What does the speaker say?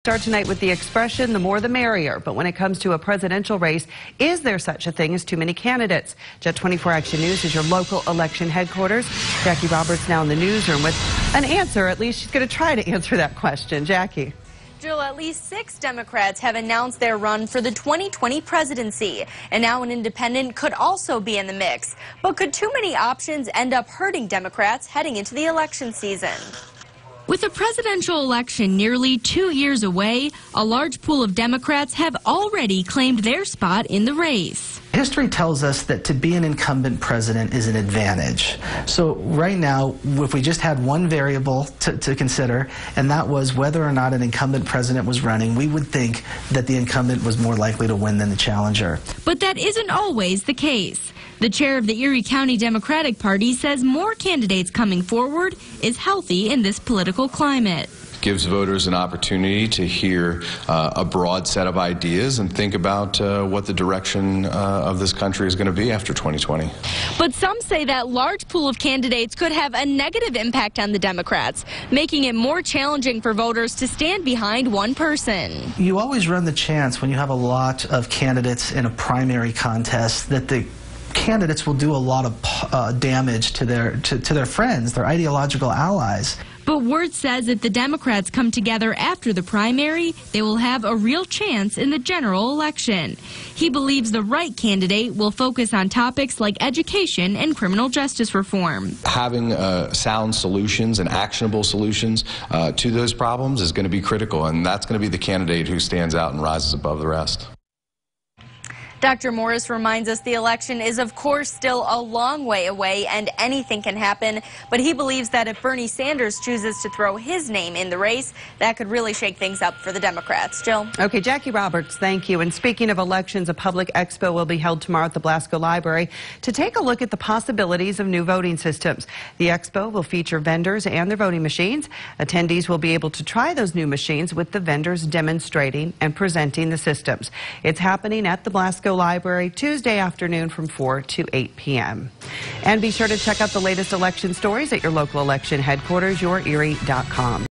Start tonight with the expression, the more the merrier. But when it comes to a presidential race, is there such a thing as too many candidates? Jet 24 Action News is your local election headquarters. Jackie Roberts now in the newsroom with an answer. At least she's going to try to answer that question. Jackie. Jill, at least 6 Democrats have announced their run for the 2020 presidency. And now an independent could also be in the mix. But could too many options end up hurting Democrats heading into the election season? With the presidential election nearly 2 years away, a large pool of Democrats have already claimed their spot in the race. History tells us that to be an incumbent president is an advantage. So right now, if we just had one variable to consider, and that was whether or not an incumbent president was running, we would think that the incumbent was more likely to win than the challenger. But that isn't always the case. The chair of the Erie County Democratic Party says more candidates coming forward is healthy in this political climate. Gives voters an opportunity to hear a broad set of ideas and think about what the direction of this country is going to be after 2020. But some say that large pool of candidates could have a negative impact on the Democrats, making it more challenging for voters to stand behind one person. You always run the chance when you have a lot of candidates in a primary contest that the candidates will do a lot of damage to their friends, their ideological allies. But Wirtz says if the Democrats come together after the primary, they will have a real chance in the general election. He believes the right candidate will focus on topics like education and criminal justice reform. Having sound solutions and actionable solutions to those problems is going to be critical, and that's going to be the candidate who stands out and rises above the rest. Dr. Morris reminds us the election is, of course, still a long way away and anything can happen. But he believes that if Bernie Sanders chooses to throw his name in the race, that could really shake things up for the Democrats. Jill? Okay, Jackie Roberts, thank you. And speaking of elections, a public expo will be held tomorrow at the Blasco Library to take a look at the possibilities of new voting systems. The expo will feature vendors and their voting machines. Attendees will be able to try those new machines with the vendors demonstrating and presenting the systems. It's happening at the Blasco Library Tuesday afternoon from 4 to 8 p.m. And be sure to check out the latest election stories at your local election headquarters, yourerie.com.